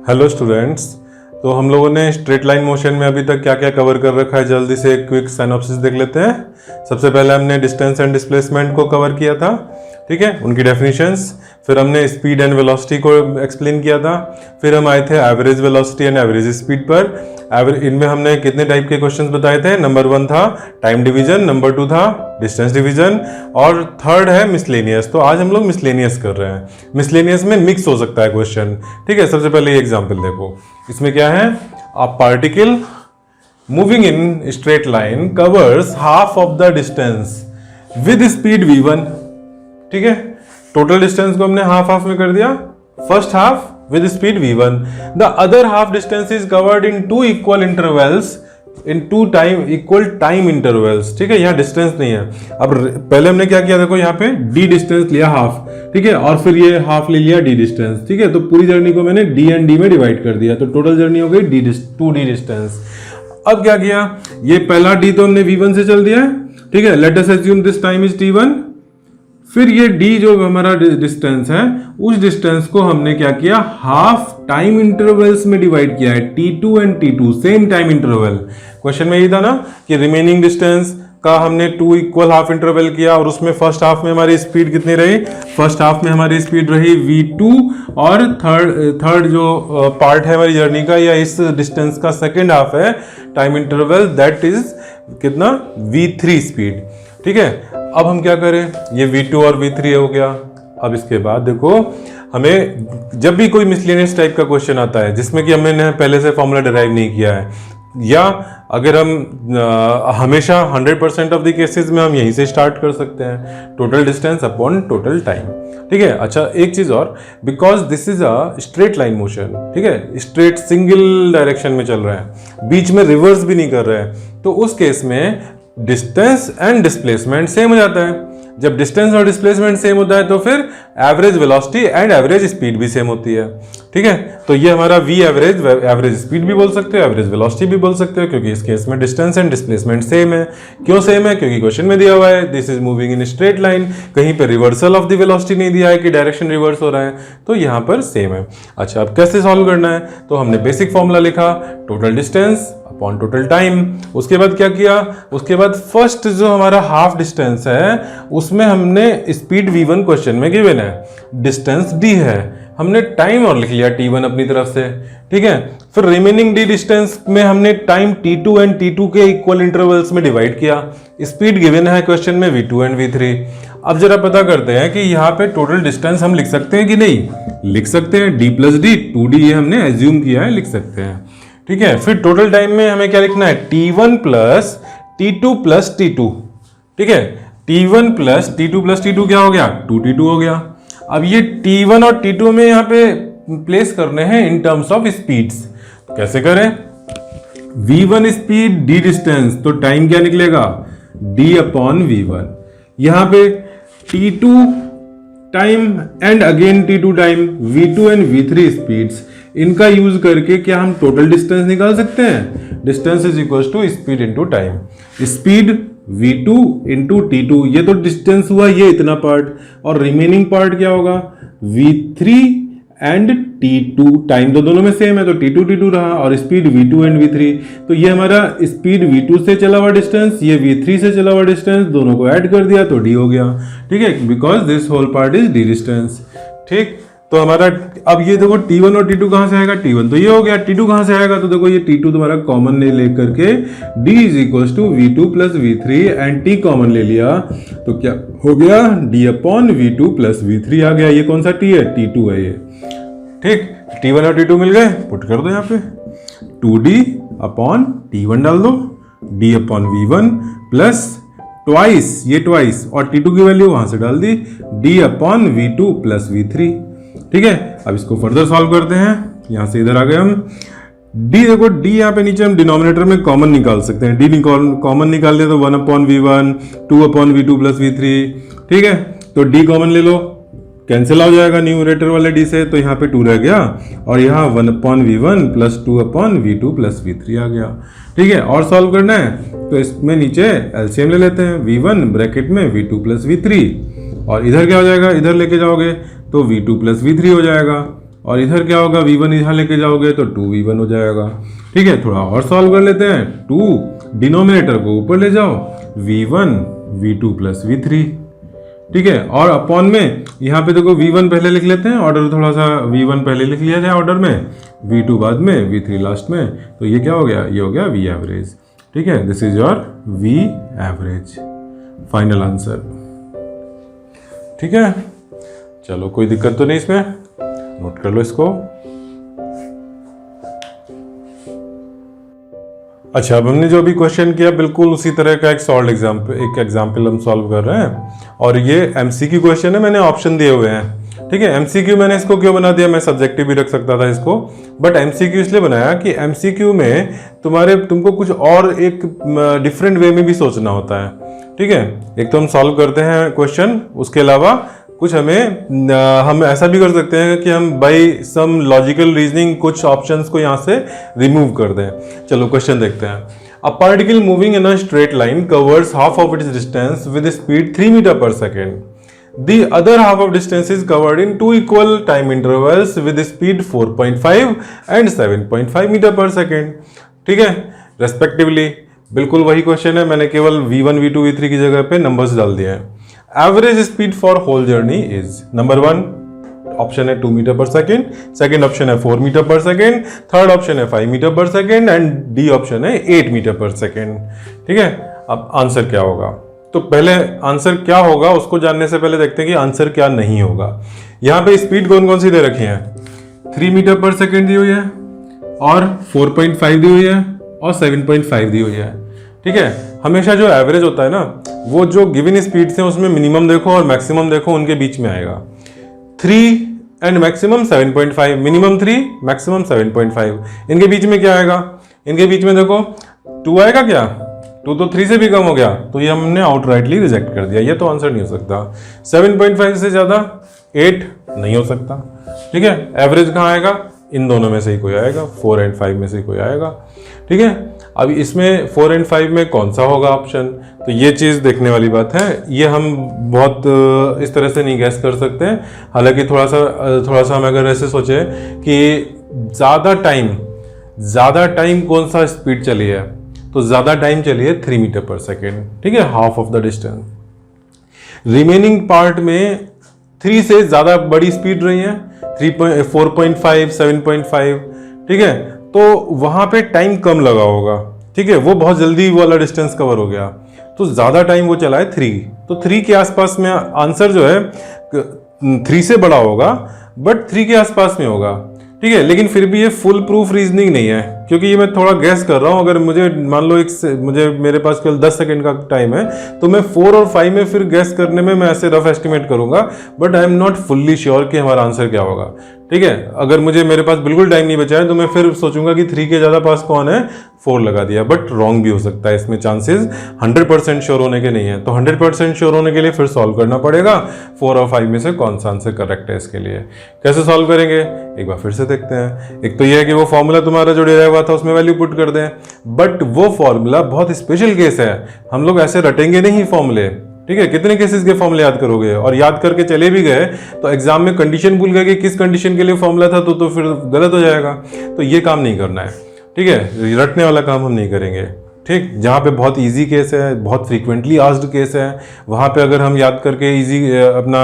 Hello students. तो हम लोगों ने स्ट्रेट लाइन मोशन में अभी तक क्या क्या कवर कर रखा है, जल्दी से एक क्विक सिनॉप्सिस देख लेते हैं। सबसे पहले हमने डिस्टेंस एंड डिस्प्लेसमेंट को कवर किया था, ठीक है, उनकी डेफिनेशंस। फिर हमने स्पीड एंड वेलोसिटी को एक्सप्लेन किया था। फिर हम आए थे average velocity and average speed पर। इनमें हमने कितने टाइप के क्वेश्चंस बताए थे। नंबर 1 था टाइम डिवीजन, नंबर 2 था डिस्टेंस डिवीजन, और थर्ड है मिसलेनियस। तो आज हम लोग मिसलेनियस कर रहे हैं। मिसलेनियस में मिक्स हो सकता है क्वेश्चन, ठीक है। सबसे पहले ये एग्जाम्पल देखो, इसमें क्या है, अ particle moving in straight line covers half of the distance with speed v1, ठीक है। टोटल डिस्टेंस को हमने हाफ हाफ में कर दिया। First half with speed v1, the other half distance is covered in two equal intervals in two time equal time intervals, ठीक है। यहाँ डिस्टेंस नहीं है। अब पहले हमने क्या किया, देखो यहाँ पे d डिस्टेंस लिया हाफ, ठीक है, और फिर ये हाफ ले लिया d डिस्टेंस, ठीक है। तो पूरी जर्नी को मैंने d एंड d में डिवाइड कर दिया, तो टोटल जर्नी हो गई 2d डिस्टेंस। अब क्या किया, ये पहला d तो हमने v1 से चल दिया है, ठीक है। Let us assume this time is t1। फिर ये d जो हमारा डिस्टेंस है, उस डिस्टेंस को हमने क्या किया, हाफ टाइम इंटरवल्स में डिवाइड किया है, t2 and t2 same time interval. Question में यही था ना कि रिमेनिंग डिस्टेंस का हमने 2 इक्वल हाफ इंटरवल किया, और उसमें फर्स्ट हाफ में हमारी स्पीड कितनी रही, फर्स्ट हाफ में हमारी स्पीड रही v2, और थर्ड जो पार्ट है हमारी जर्नी का या इस डिस्टेंस का सेकेंड हाफ है टाइम इंटरवल, दैट इज कितना, v3 स्पीड, ठीक है। अब हम क्या करें, ये v2 और v3 हो गया। अब इसके बाद देखो, हमें जब भी कोई मिसलेनियस टाइप का क्वेश्चन आता है जिसमें कि हमने पहले से फॉर्मूला डिराइव नहीं किया है, या अगर हम हमेशा 100% ऑफ द केसेस में हम यहीं से स्टार्ट कर सकते हैं, total distance upon total time, ठीक है। अच्छा, एक चीज और, because this is a straight line motion, ठीक है, स्ट्रेट सिंगल डायरेक्शन में चल रहा है, बीच में रिवर्स भी नहीं कर रहा है, तो उस केस में डिस्टेंस एंड डिस्प्लेसमेंट सेम हो जाता है। जब डिस्टेंस और डिस्प्लेसमेंट सेम होता है तो फिर average velocity and average speed भी सेम होती है, ठीक है। तो ये हमारा v एवरेज, एवरेज स्पीड भी बोल सकते हो, एवरेज वेलोसिटी भी बोल सकते हो, क्योंकि इस केस में डिस्टेंस एंड डिस्प्लेसमेंट सेम है। क्यों सेम है, क्योंकि क्वेश्चन में दिया हुआ है this is moving in straight line, कहीं पे रिवर्सल ऑफ द वेलोसिटी नहीं दिया है कि डायरेक्शन रिवर्स हो रहा है, तो यहाँ पर सेम है। अच्छा, अब कैसे सॉल्व करना है, तो हमने बेसिक फॉर्मूला लिखा, total distance upon total time. उसके बाद क्या किया, उसके बाद फर्स्ट जो हमारा हाफ डिस्टेंस है उसमें हमने स्पीड v1 क्वेश्चन में गिवन है, डिस्टेंस d है, हमने टाइम और लिख लिया t1 अपनी तरफ से, ठीक है। फिर रिमेनिंग d डिस्टेंस में हमने टाइम t2 एंड t2 के इक्वल इंटरवल्स में डिवाइड किया। स्पीड गिवन है क्वेश्चन में v2 एंड v3। अब जरा पता करते हैं कि यहाँ पे टोटल डिस्टेंस हम लिख सकते हैं कि नहीं, लिख सकते हैं, d प्लस d 2d ये हमने एज्यूम किया है, लिख सकते हैं, ठीक है। फिर टोटल टाइम में हमें क्या लिखना है, t1 plus t2 plus t2, ठीक है। t1 प्लस t2 क्या हो गया, 2t2 हो गया। अब ये t1 और t2 में यहाँ पे प्लेस करने हैं इन टर्म्स ऑफ स्पीड्स, तो कैसे करें, v1 स्पीड d डिस्टेंस, तो टाइम क्या निकलेगा, d अपॉन v1। यहाँ पे t2 time and again t2 time, v2 and v3 speeds, इनका यूज करके क्या हम टोटल डिस्टेंस निकाल सकते हैं। Distance is equal to speed into time, speed v2 into t2, ये तो डिस्टेंस हुआ ये इतना पार्ट, और रिमेनिंग पार्ट क्या होगा, v3 एंड t2, टाइम तो दोनों में सेम है तो t2 रहा, और स्पीड v2 एंड v3, तो ये हमारा स्पीड v2 से चला हुआ डिस्टेंस, ये v3 से चला हुआ डिस्टेंस, दोनों को ऐड कर दिया तो d हो गया, ठीक है, because this whole part is d distance, ठीक। तो हमारा अब ये देखो t1 और t2 कहां से आएगा, t1 तो ये हो गया, t2 कहां से आएगा, तो देखो ये t2 तुम्हारा कॉमन ले लेकर के d is equal to v2 plus v3 and t common ले लिया, तो क्या हो गया, d upon v2 plus v3 आ गया। ये कौन सा t है, t2 है ये, ठीक। t1 और t2 मिल गए, पुट कर दो यहाँ पे 2d अपॉन t1 डाल दो, d upon v1 plus twice, ये ट्वाइस, और t2 की वैल्यू वहां से डाल दी, d upon v2 plus v3, ठीक है। अब इसको फर्दर सॉल्व करते हैं, यहां से इधर आ गए हम, d देखो d यहाँ पे नीचे हम डिनोमिनेटर में कॉमन निकाल सकते हैं, d कॉमन निकाल दिया तो 1 upon v1, 2 upon v2 plus v3, ठीक है। तो d कॉमन ले लो, कैंसिल हो जाएगा न्यूमरेटर वाले d से, तो यहाँ पे 2 रह गया, और यहाँ 1 upon v1 plus 2 upon v2 plus v3 आ गया, ठीक है। और सॉल्व करना है तो इसमें नीचे एलसीएम ले लेते हैं, v1 ब्रैकेट में v2 प्लस v3, और इधर क्या हो जाएगा, इधर लेके जाओगे तो v2 प्लस v3 हो जाएगा, और इधर क्या होगा, v1 यहाँ लेके जाओगे तो 2v1 हो जाएगा। ठीक है, थोड़ा और सॉल्व कर लेते हैं। 2 डिनोमिनेटर को ऊपर ले जाओ, v1 v2 प्लस v3। ठीक है, और अपॉन में यहाँ पे देखो v1 पहले लिख लेते हैं, ऑर्डर थोड़ा सा v1 पहले लिख लिया जाए ऑर्डर में, v2 बाद में, v3 लास्ट में। तो ये क्या हो गया, ये हो गया v एवरेज। ठीक है, this is your v average, final answer. ठीक है, चलो कोई दिक्कत तो नहीं इसमें, नोट कर लो इसको। अच्छा, अब हमने जो भी क्वेश्चन किया बिल्कुल उसी तरह का एक एग्जाम्पल हम सॉल्व कर रहे हैं, और ये एमसीक्यू क्वेश्चन है, मैंने ऑप्शन दिए हुए हैं। ठीक है, एमसीक्यू मैंने इसको क्यों बना दिया, मैं सब्जेक्टिव भी रख सकता था इसको, बट एमसीक्यू इसलिए बनाया कि एमसीक्यू में तुमको कुछ और एक डिफरेंट वे में भी सोचना होता है। ठीक है, एक तो हम सॉल्व करते हैं क्वेश्चन, उसके अलावा कुछ हम ऐसा भी कर सकते हैं कि हम बाय सम लॉजिकल रीजनिंग कुछ ऑप्शंस को यहाँ से रिमूव कर दें। चलो क्वेश्चन देखते हैं। A particle moving in a straight line covers half of its distance with speed 3 metre per second. The other half of distance is covered in 2 equal time intervals with speed 4.5 and 7.5 metre per second. ठीक है, respectively बिल्कुल वही question है, मैंने केवल v1 v2 v3 की जगह पे नंबर्स डाल दिए हैं। Average speed for whole journey is, number 1 option है 2 metre per second, second option है 4 metre per second, third option है 5 metre per second and D option है 8 मीटर पर सेकेंड। ठीक है, अब आंसर क्या होगा, तो पहले आंसर क्या होगा उसको जानने से पहले देखते हैं कि आंसर क्या नहीं होगा। यहाँ पे स्पीड कौन कौन सी दे रखी है, 3 मीटर पर सेकेंड दी हुई है, और 4.5 दी हुई है, और 7.5 दी हुई है। ठीक है, हमेशा जो एवरेज होता है ना, वो जो गिवन स्पीड से उसमें मिनिमम देखो और मैक्सिमम देखो, उनके बीच में आएगा। 3 एंड मैक्सिमम 7.5, मिनिमम 3 मैक्सिमम 7.5, इनके बीच में क्या आएगा, इनके बीच में देखो 2 आएगा क्या, 2 तो 3 से भी कम हो गया, तो ये हमने आउटराइटली रिजेक्ट कर दिया, ये तो आंसर नहीं हो सकता। 7.5 से ज्यादा 8 नहीं हो सकता। ठीक है, एवरेज कहाँ आएगा, इन दोनों में से ही कोई आएगा, 4 एंड 5 में से ही कोई आएगा। ठीक है, अब इसमें 4 एंड 5 में कौन सा होगा ऑप्शन, तो ये चीज देखने वाली बात है। ये हम बहुत इस तरह से नहीं गैस कर सकते हैं, हालांकि थोड़ा सा हम अगर ऐसे सोचे कि ज्यादा टाइम कौन सा स्पीड चली है, तो ज्यादा टाइम चली है 3 मीटर पर सेकेंड। ठीक है, half of the distance. Remaining part में 3 से ज्यादा बड़ी स्पीड रही है, 4.5 7.5। ठीक है, तो वहां पे टाइम कम लगा होगा। ठीक है, वो बहुत जल्दी वाला डिस्टेंस कवर हो गया, तो ज्यादा टाइम वो चला है 3, तो 3 के आसपास में आंसर जो है 3 से बड़ा होगा, बट 3 के आसपास में होगा। ठीक है, लेकिन फिर भी ये फुल प्रूफ रीजनिंग नहीं है, क्योंकि ये मैं थोड़ा गैस कर रहा हूं। अगर मुझे मान लो मेरे पास केवल 10 सेकंड का टाइम है, तो मैं 4 और 5 में फिर गैस करने में मैं ऐसे रफ एस्टिमेट करूंगा, but I am not fully sure कि हमारा आंसर क्या होगा। ठीक है, अगर मेरे पास बिल्कुल टाइम नहीं बचा है, तो मैं फिर सोचूंगा कि 3 के ज्यादा पास कौन है, 4 लगा दिया, बट रॉन्ग भी हो सकता है। इसमें चांसेस 100% श्योर होने के नहीं है, तो 100% श्योर होने के लिए फिर सॉल्व करना पड़ेगा 4 और 5 में से कौन सा आंसर करेक्ट है इसके लिए। कैसे सॉल्व करेंगे, एक बार फिर से देखते हैं। एक तो यह है कि वो फॉर्मूला तुम्हारा जो डिराइव हुआ था उसमें वैल्यू पुट कर दें, बट वो फॉर्मूला बहुत स्पेशल केस है, हम लोग ऐसे रटेंगे नहीं फॉर्मूले। ठीक है, कितने केसेस के फॉर्मूले याद करोगे, और याद करके चले भी गए तो एग्जाम में कंडीशन भूल गए कि किस कंडीशन के लिए फॉर्मूला था, तो फिर गलत हो जाएगा। तो ये काम नहीं करना है। ठीक है, रटने वाला काम हम नहीं करेंगे। ठीक, जहाँ पे बहुत इजी केस है, बहुत फ्रीक्वेंटली आस्क्ड केस है, वहाँ पे अगर हम याद करके इजी अपना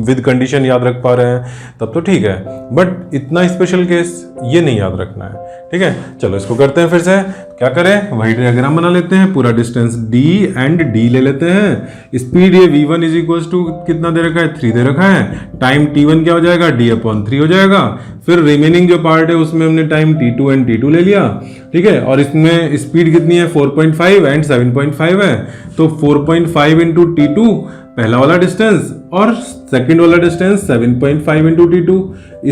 विद कंडीशन याद रख पा रहे हैं तब तो ठीक है, बट इतना स्पेशल केस ये नहीं याद रखना है। ठीक है, चलो इसको करते हैं फिर से। क्या करें, वही डायग्राम बना लेते हैं, पूरा डिस्टेंस d एंड d ले लेते हैं। स्पीड ये v1 इज इक्वल टू कितना दे रखा है, 3 दे रखा है। टाइम t1 क्या हो जाएगा, d/3 हो जाएगा। फिर रिमेनिंग जो पार्ट है उसमें हमने टाइम t2 एंड t2 ले लिया। ठीक है, और इसमें स्पीड कितनी है, 4.5 एंड 7.5 है, तो 4.5 इंटू t2 पहला वाला डिस्टेंस, और सेकंड वाला distance 7.5 into t2।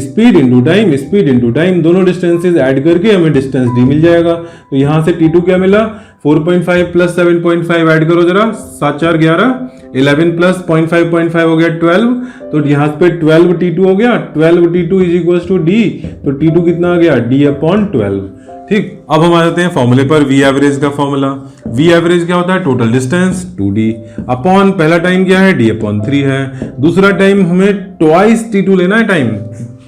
Speed into time दोनों डिस्टेंसेस ऐड करके हमें डिस्टेंस d मिल जाएगा। तो यहां से t2 क्या मिला, 4.5 प्लस 7.5 ऐड करो जरा, 7 4 11, 11 प्लस 0.5 हो गया 12, तो यहाँ पे 12 t2 हो गया। 12 t2 is equal to d, तो t2 कितना आ गया, d/12। ठीक, अब हम आ जाते हैं फॉर्मूले पर, वी एवरेज का फॉर्मूला। वी एवरेज क्या होता है, टोटल डिस्टेंस 2d अपॉन पहला टाइम क्या है, d/3 है। दूसरा टाइम हमें ट्वाइस t2 लेना है टाइम,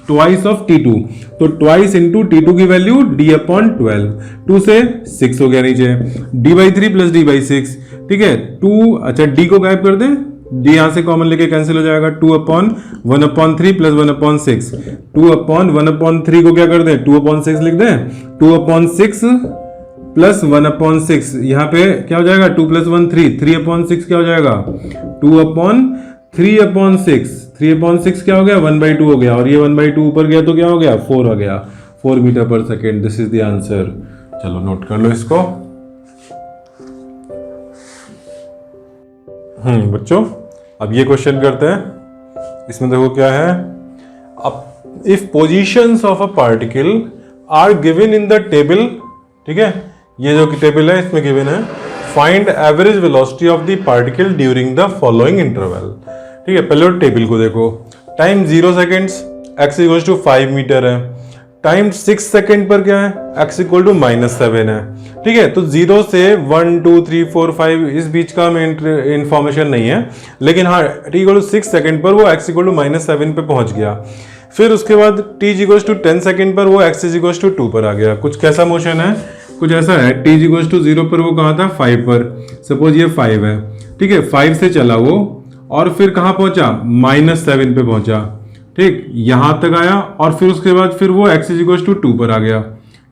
ट्वाइस ऑफ T2, तो ट्वाइस इंटू T2 की वैल्यू D/12, 2 से 6 हो गया नीचे, D/3 प्लस D/6, ठीक है 2, अच्छा D को गायब कर दें, D यहां से कॉमन लेके कैंसिल हो जाएगा, 2/1/3 प्लस 1/6, 2/1/3 को क्या कर दें 2/6 लिख दें, 2/6 प्लस 1/6, यहाँ पे क्या हो जाएगा 2 + 1 3, 3/6 क्या हो जाएगा 2/3/6, 3/6 क्या हो गया 1/2 हो गया, और ये 1/2 ऊपर गया तो क्या हो गया 4 हो गया, 4 metre per second. This is the answer. चलो नोट कर लो इसको। बच्चों अब ये क्वेश्चन करते हैं। इसमें देखो क्या है, अब if positions of a particle are given in the table, ठीक है ये जो टेबल है इसमें गिवन है, find average velocity of the particle during the following interval. ठीक है पहले टेबल को देखो, टाइम 0 सेकेंड्स, x = 5 मीटर है, टाइम 6 सेकेंड पर क्या है x = -7 है, ठीक है। तो 0 से 1 2 3 4 5 इस बीच का हमें इंफॉर्मेशन नहीं है, लेकिन हाँ t = 6 सेकेंड पर वो x = -7 पे पहुंच गया। फिर उसके बाद t = 10 सेकेंड पर वो x = 2 पर आ गया। कुछ कैसा मोशन है, कुछ ऐसा है, t = 0 पर वो कहाँ था 5 पर, सपोज ये 5 है, ठीक है 5 से चला वो और फिर कहाँ पहुंचा -7 पे पहुंचा, ठीक यहां तक आया, और फिर उसके बाद फिर वो x = 2 पर आ गया,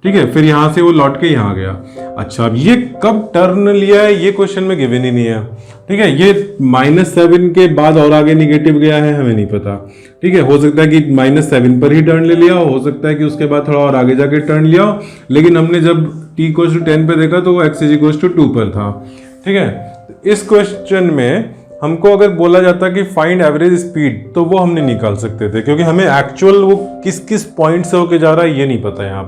ठीक है। फिर यहां से वो लौट के यहां गया। अच्छा अब ये कब टर्न लिया है ये क्वेश्चन में गिवन ही नहीं है, ठीक है। ये -7 के बाद और आगे निगेटिव गया है हमें नहीं पता, ठीक है। हो सकता है कि -7 पर ही टर्न ले लिया हो सकता है कि उसके बाद थोड़ा और आगे जाके टर्न लिया हो, लेकिन हमने जब t = 10 पे देखा तो वो x = 2 पर था, ठीक है। इस क्वेश्चन में हमको अगर बोला जाता कि फाइंड एवरेज स्पीड, तो वो हम नहीं निकाल सकते थे, क्योंकि हमें एक्चुअल वो किस किस पॉइंट से होके जा रहा है ये नहीं पता। यहाँ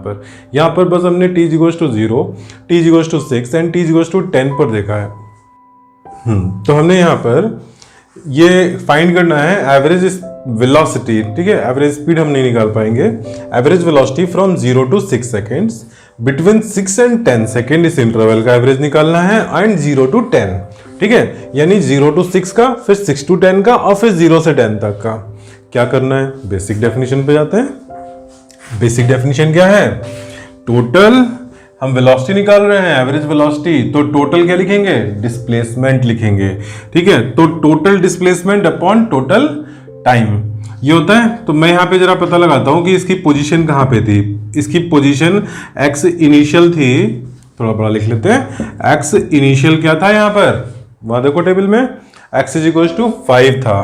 पर बस हमने t = 0, t = 6 एंड t = 10 पर देखा है। तो हमने यहाँ पर ये फाइंड करना है एवरेज वेलोसिटी, ठीक है। एवरेज स्पीड हम नहीं निकाल पाएंगे। Average velocity from 0 to 6 seconds, between 6 and 10 second इस इंटरवल का एवरेज निकालना है, एंड 0 to 10, ठीक है। यानी 0 to 6 का, फिर 6 to 10 का, और फिर 0 से 10 तक का। क्या करना है, बेसिक डेफिनेशन पे जाते हैं। बेसिक डेफिनेशन क्या है, टोटल हम वेलोसिटी निकाल रहे हैं, एवरेज वेलोसिटी, तो टोटल क्या लिखेंगे डिस्प्लेसमेंट लिखेंगे, ठीक है। तो total displacement upon total time ये होता है। तो मैं यहाँ पे जरा पता लगाता हूं कि इसकी पोजीशन कहाँ पे थी। इसकी पोजीशन x इनिशियल थी, थोड़ा बड़ा लिख लेते हैं, x इनिशियल क्या था यहाँ पर, वहां देखो टेबल में x = 5 था,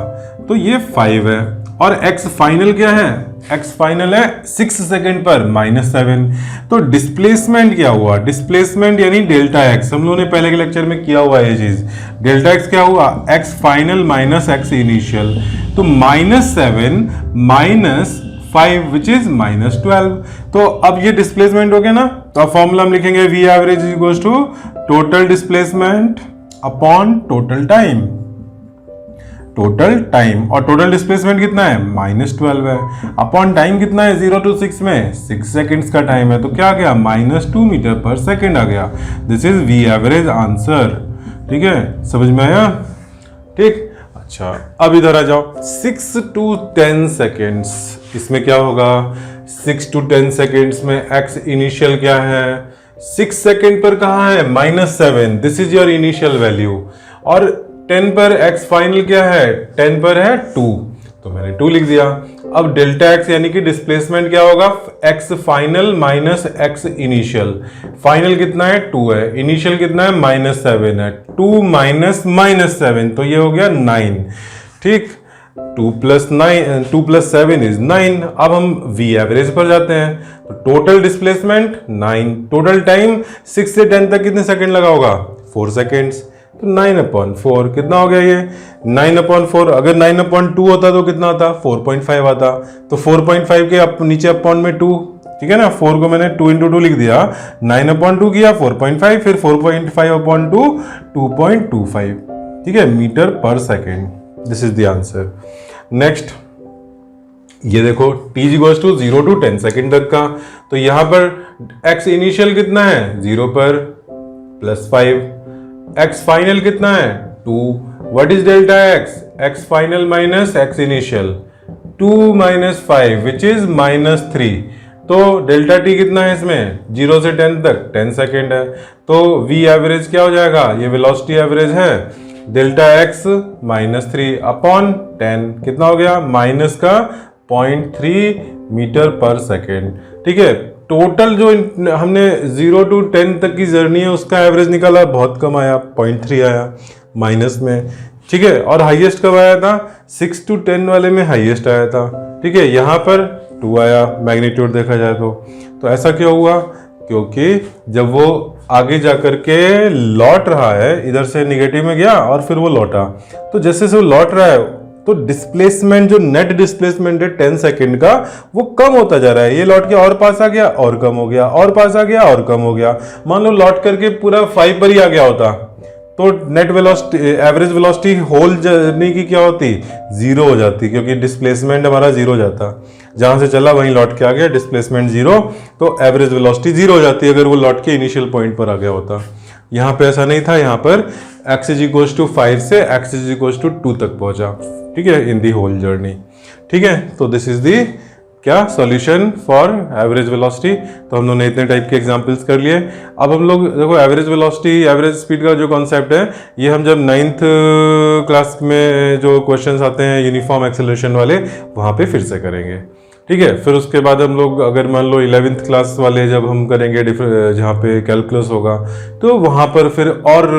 तो ये 5 है, और x फाइनल क्या है, x फाइनल है 6 सेकेंड पर -7। तो डिस्प्लेसमेंट क्या हुआ, डिस्प्लेसमेंट यानी डेल्टा x, हम लोगों ने पहले के लेक्चर में किया हुआ है ये चीज। डेल्टा x क्या हुआ, x final minus x initial, तो -7 - 5 विच इज -12। तो अब ये डिस्प्लेसमेंट हो गया ना, तो अब फॉर्मूला हम लिखेंगे v average = total displacement upon total time, total time, और टोटल डिस्प्लेसमेंट कितना है -12 है, अपॉन टाइम कितना है 0 to 6 में 6 सेकेंड्स का टाइम है, तो क्या आ गया -2 मीटर पर सेकेंड आ गया। This is v average answer, ठीक है, समझ में आया, ठीक। अच्छा अब इधर आ जाओ, 6 to 10 सेकेंड्स, इसमें क्या होगा, 6 to 10 सेकेंड्स में x इनिशियल क्या है, 6 सेकेंड पर कहाँ है -7, this is your initial value, और 10 पर x फाइनल क्या है, 10 पर है 2, तो मैंने 2 लिख दिया। अब डेल्टा x यानी कि डिस्प्लेसमेंट क्या होगा, x final minus x initial, final कितना है 2 है, इनिशियल कितना है -7 है, 2 - -7, तो ये हो गया 9, ठीक। 2 + 7 इज 9। अब हम v एवरेज पर जाते हैं, तो टोटल डिस्प्लेसमेंट 9, टोटल टाइम 6 से 10 तक कितने सेकंड लगा होगा 4 सेकेंड्स, तो 9/4 कितना हो गया ये 9/4। अगर 9/2 होता तो कितना आता, 4.5 आता, तो 4.5 के नीचे अपॉन में 2, ठीक है ना, 4 को मैंने 2 × 2 लिख दिया, 9/2 किया 4.5, फिर 4.5/2 2.25, ठीक है, metre per second. This is the answer. Next ये देखो t = 0 to 10 सेकेंड तक का, तो यहां पर x इनिशियल कितना है 0 पर +5, x फाइनल कितना है 2, what is delta x, x final minus x initial 2 minus 5 which is -3। तो डेल्टा टी कितना है इसमें, 0 से 10 तक 10 सेकेंड है। तो v एवरेज क्या हो जाएगा, ये वेलोसिटी एवरेज है, डेल्टा x -3 अपॉन 10 कितना हो गया, माइनस का 0.3 मीटर पर सेकेंड। ठीक है, टोटल जो हमने 0 to 10 तक की जर्नी है उसका एवरेज निकाला, बहुत कम आया, 0.3 आया माइनस में। ठीक है, और हाईएस्ट कब आया था, 6 to 10 वाले में हाईएस्ट आया था। ठीक है, यहाँ पर 2 आया मैग्नीट्यूड देखा जाए तो ऐसा क्यों हुआ, क्योंकि जब वो आगे जाकर के लौट रहा है, इधर से निगेटिव में गया और फिर वो लौटा, तो जैसे से वो लौट रहा है तो डिस्प्लेसमेंट, जो नेट डिस्प्लेसमेंट है 10 सेकंड का, वो कम होता जा रहा है। ये लौट के और पास आ गया और कम हो गया, और पास आ गया और कम हो गया। मान लो लौट करके पूरा 5 पर ही आ गया होता तो net velocity, average velocity whole journey की क्या होती, 0 हो जाती, क्योंकि डिस्प्लेसमेंट हमारा 0 हो जाता। जहां से चला वहीं लौट के आ गया, डिस्प्लेसमेंट 0, तो एवरेज वेलोसिटी 0 हो जाती अगर वो लौट के इनिशियल पॉइंट पर आ गया होता। यहाँ पे ऐसा नहीं था, यहाँ पर x = 5 से x = 2 तक पहुंचा। ठीक है, इन दी होल जर्नी। ठीक है, तो दिस इज दी क्या सॉल्यूशन फॉर एवरेज वेलोसिटी। तो हम लोगों ने इतने टाइप के एग्जांपल्स कर लिए। अब हम लोग देखो एवरेज वेलोसिटी, एवरेज स्पीड का जो कॉन्सेप्ट है, ये हम जब 9th क्लास में जो क्वेश्चंस आते हैं यूनिफॉर्म एक्सेलरेशन वाले, वहाँ पे फिर से करेंगे। ठीक है, फिर उसके बाद हम लोग अगर मान लो 11th क्लास वाले जब हम करेंगे जहाँ पे कैलकुलस होगा, तो वहाँ पर फिर और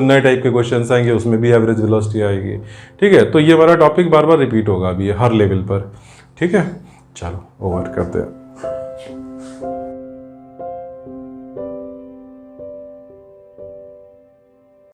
नए टाइप के क्वेश्चंस आएंगे, उसमें भी एवरेज वेलोसिटी आएगी। ठीक है, तो ये हमारा टॉपिक बार बार रिपीट होगा अभी हर लेवल पर। ठीक है, चलो ओवर करते हैं।